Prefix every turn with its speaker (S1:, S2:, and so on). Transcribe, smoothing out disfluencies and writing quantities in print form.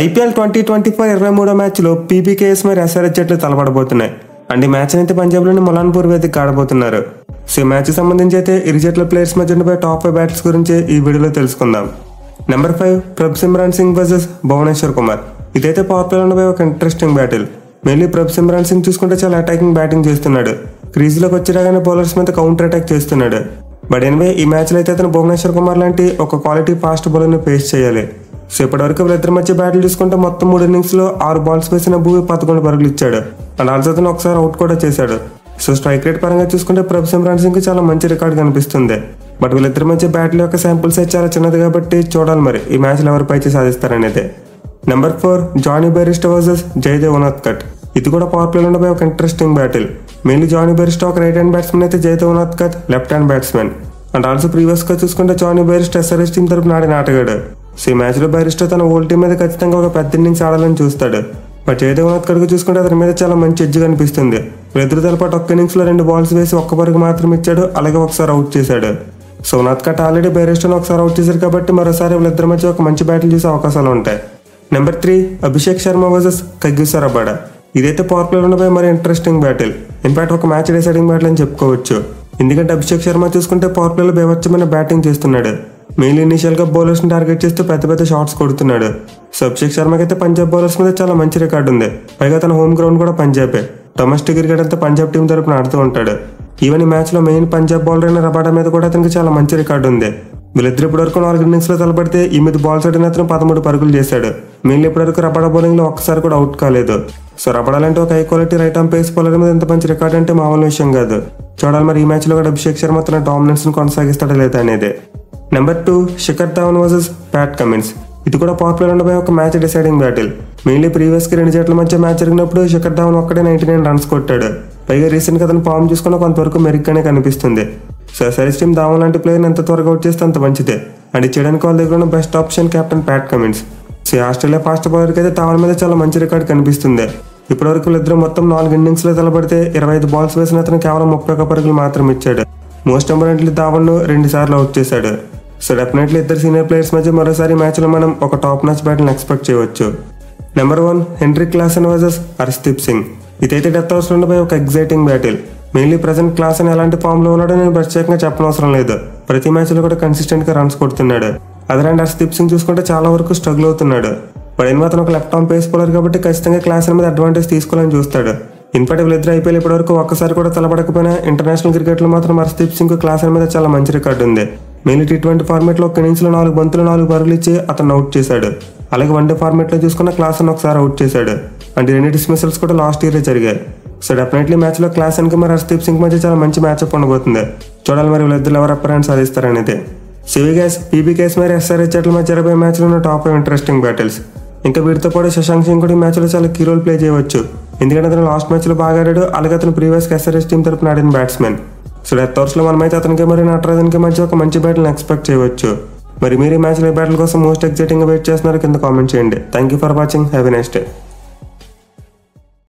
S1: IPL 2024 23వ మ్యాచ్లో PBKS మరియు SRH జట్లు తలపడబోతున్నాయి. అండ్ ఈ మ్యాచ్ అయితే పంజాబ్లోని ములాన్పూర్ వేదిక ఆడబోతున్నారు. సో ఈ మ్యాచ్కి సంబంధించి అయితే ఇరు జట్ల ప్లేయర్స్ మధ్య ఉండే టాప్ 5 బ్యాట్స్ గురించి ఈ వీడియోలో తెలుసుకుందాం. Number 5 Prabhsimran Singh versus Bhuvneshwar Kumar. ఇదైతే పవర్ ప్లేలో ఉండే ఒక interesting battle. Mainly Prabhsimran Singh చూసుకుంటే చాలా అటాకింగ్ బ్యాటింగ్ చేస్తున్నాడు. క్రీజ్లోకి వచ్చేలాగానే బౌలర్స్ మీద కౌంటర్ అటాక్ చేస్తున్నాడు. బట్ ఎనివే ఈ మ్యాచ్లో అయితే అతను భువనేశ్వర్ కుమార్ లాంటి ఒక క్వాలిటీ ఫాస్ట్ బౌలర్ని ఫేస్ చేయాలి. సో ఇప్పటివరకు వీళ్ళిద్దరి మధ్య బ్యాటిల్ చూసుకుంటే మొత్తం 3 ఇన్నింగ్స్లో 6 బాల్స్ వేసిన భూమి 11 పరుగులు ఇచ్చాడు. అండ్ ఆల్సో అతను ఒకసారి అవుట్ కూడా చేశాడు. సో స్ట్రైక్ రేట్ పరంగా చూసుకుంటే ప్రభ్-సిమ్రాన్ సింగ్ చాలా మంచి రికార్డ్ కనిపిస్తుంది. బట్ వీళ్ళిద్దరి మధ్య బ్యాటిల్ యొక్క శాంపుల్ సైజ్ చాలా చిన్నది కాబట్టి చూడాలి మరి ఈ మ్యాచ్లో ఎవరు పైచి సాధిస్తారనేది. Number 4 Jonny Bairstow versus Jaydev Unadkat. ఇది కూడా పవర్ ప్లేలో ఉండే ఒక interesting battle. Mainly Jonny Bairstow ఒక రైట్ హ్యాండ్ బ్యాట్స్మెన్ అయితే Jaydev Unadkat left hand batsmen. And also previous గా చూసుకుంటే జానీ బెయిర్స్టో ఎస్ఆర్హెచ్ టీం తరపున ఆడిన ఆటగాడు. సో ఈ మ్యాచ్ లో బెయిర్స్టో తన ఓల్డ్ టీం మీద ఖచ్చితంగా ఒక పెద్ద ఇన్నింగ్స్ ఆడాలని చూస్తాడు. బట్ జయదేవ్ ఉనాద్కట్ చూసుకుంటే అతని మీద చాలా మంచి ఎడ్జ్ కనిపిస్తుంది. వీళ్ళిద్దరు తలపాటు ఒక్క ఇన్నింగ్స్ లో 2 బాల్స్ వేసి 1 పరుగు మాత్రం ఇచ్చాడు, అలాగే ఒకసారి అవుట్ చేశాడు. సో ఉనాద్కట్ ఆల్రెడీ బెయిర్స్టోని ఒకసారి అవుట్ చేశారు కాబట్టి మరోసారి వీళ్ళిద్దరి మధ్య ఒక మంచి బ్యాటిల్ చేసే అవకాశాలు ఉంటాయి. Number 3 Abhishek Sharma versus Kagiso Rabada. ఇదైతే పవర్ ప్లేలో ఉండే మరి ఇంట్రెస్టింగ్ బ్యాటిల్. ఇన్ఫాక్ట్ ఒక మ్యాచ్ డిసైడింగ్ బ్యాటిల్ అని చెప్పుకోవచ్చు. ఎందుకంటే అభిషేక్ శర్మ చూసుకుంటే పవర్ ప్లేలో బేవచ్చమైన బ్యాటింగ్ చేస్తున్నాడు. మెయిన్లీ ఇనిషియల్ గా బౌలర్స్ ని టార్గెట్ చేస్తూ పెద్ద పెద్ద షాట్స్ కొడుతున్నాడు. సో అభిషేక్ శర్మకి అయితే పంజాబ్ బౌలర్స్ మీద చాలా మంచి రికార్డు ఉంది. పైగా తన హోమ్ గ్రౌండ్ కూడా పంజాబే. డొమెస్టిక్ క్రికెట్ అంతా పంజాబ్ టీం తరపున ఆడుతూ ఉంటాడు. ఈవెన్ ఈ మ్యాచ్ లో మెయిన్ పంజాబ్ బౌలర్ అయిన రబాడా మీద కూడా అతనికి చాలా మంచి రికార్డు ఉంది. వీళ్ళిద్దరు ఇప్పటివరకు 4 ఇన్నింగ్స్ లో తలపడితే 8 బాల్స్ ఆడిన అతను 13 పరుగులు చేశాడు. మెయిన్లీ ఇప్పటివరకు రబాడా బౌలింగ్ లో ఒక్కసారి కూడా అవుట్ కాలేదు. సో రబాడా లాంటి ఒక high quality right arm pace bowler మీద ఎంత మంచి రికార్డ్ అంటే మామూలు విషయం కాదు. చూడాలి మరి ఈ మ్యాచ్ లో కూడా అభిషేక్ శర్మ తన డామినెన్స్ ను కొనసాగిస్తాడా లేదా అనేది. Number 2 Shikhar Dhawan versus Pat Cummins. ఇది కూడా పవర్ ప్లేలో ఉండే ఒక match deciding battle. Mainly previous కి 2 జట్ల మధ్య మ్యాచ్ జరిగినప్పుడు శిఖర్ ధవన్ ఒక్కడే 99 రన్స్ కొట్టాడు. పైగా రీసెంట్ గా అతను ఫామ్ చూసుకున్న కొంతవరకు మెరుగ్గానే కనిపిస్తుంది. సో ఎస్ఆర్హెచ్ టీం ధవన్ లాంటి ప్లేయర్ ఎంత త్వరగా అవుట్ చేస్తే అంత మంచిదే. అండ్ చేయడానికి వాళ్ళ దగ్గర ఉన్న best option captain Pat Cummins. So Australia fast bowler అయితే ధవన్ మీద చాలా మంచి రికార్డ్ కనిపిస్తుంది. ఇప్పటివరకు వీళ్ళిద్దరు మొత్తం 4 ఇన్నింగ్స్ లో తలపడితే 25 బాల్స్ వేసిన అతను కేవలం 31 పరుగులు మాత్రం ఇచ్చాడు. మోస్ట్ ఇంపార్టెంట్లీ ధవన్ ను 2 సార్లు అవుట్ చేశాడు. సో డెఫినెట్లీ ఇద్దరు సీనియర్ ప్లేయర్స్ మధ్య మరోసారి మ్యాచ్ లో మనం ఒక టాప్ మ్యాచ్ బ్యాటిల్ ఎక్స్పెక్ట్ చేయవచ్చు. Number 1 Heinrich Klaasen versus Harshdeep Singh. ఇదైతే డెత్ ఓవర్స్ లో ఉండే ఒక exciting battle. Mainly present Klaasen ఎలాంటి ఫామ్ లో ఉన్నాడో నేను ప్రత్యేకంగా చెప్పనవసరం లేదు. ప్రతి మ్యాచ్ లో కూడా కన్సిస్టెంట్ గా రన్స్ కొడుతున్నాడు. అదే హర్షదీప్ సింగ్ చూసుకుంటే చాలా వరకు స్ట్రగుల్ అవుతున్నాడు. బట్ అతను ఒక లెఫ్ట్ ఆర్మ్ పేస్ బౌలర్ కాబట్టి ఖచ్చితంగా క్లాసెన్ మీద అడ్వాంటేజ్ తీసుకోవాలని చూస్తాడు. ఇన్ఫాక్ట్ వీళ్ళిద్దరు ఐపీఎల్ ఇప్పటివరకు ఒక్కసారి కూడా తలపడకపోయినా ఇంటర్నేషనల్ క్రికెట్ లో మాత్రం హర్షదీప్ సింగ్ క్లాసెన్ మీద చాలా మంచి రికార్డు ఉంది. మెయిన్లీ T20 ఫార్మేట్ లో ఒక ఇన్నింగ్స్ లో 4 బంతులు 4 పరుగులు ఇచ్చి అతను అవుట్ చేశాడు. అలాగే వన్డే ఫార్మేట్ లో చూసుకున్న క్లాసెన్ ఒకసారి అవుట్ చేశాడు. అండ్ 2 డిస్మిసల్స్ కూడా లాస్ట్ ఇయర్ జరిగాయి. సో డెఫినెట్లీ మ్యాచ్ లో క్లాసెన్ కి మరి హర్షదీప్ సింగ్ మధ్య చాలా మంచి మ్యాచ్అప్ ఉండబోతుంది. చూడాలి మరి వీళ్ళిద్దరు ఎవరు అప్పర్ హ్యాండ్ సాధిస్తారనేది. సివిగేస్ పీబీకేఎస్ మరి ఎస్ఆర్హెచ్ జట్ల మధ్య జరిగే మ్యాచ్ లో ఉన్న టాప్ ఇంట్రెస్టింగ్ బ్యాటిల్స్. ఇంకా వీటితో పాటు శశాంక్ సింగ్ కూడా ఈ మ్యాచ్ లో చాలా కీ రోల్ ప్లే చేయవచ్చు. ఎందుకంటే అతను లాస్ట్ మ్యాచ్ లో బాగా ఆడాడు. అలాగే అతను ప్రీవియస్ ఎస్ఆర్హెచ్ టీం తరపున ఆడిన బ్యాట్స్మెన్. సో డెత్ ఓవర్స్ లో మనమైతే అతనికి మరి నటరాజన్ కి మధ్య ఒక మంచి బ్యాటిల్ ఎక్స్పెక్ట్ చేయవచ్చు. మరి మీరు ఈ మ్యాచ్ లో బ్యాటిల్ కోసం మోస్ట్ ఎక్సైటింగ్ గా వెయిట్ చేస్తున్నారు కింద కామెంట్ చేయండి. Thank you for watching. Have a nice day.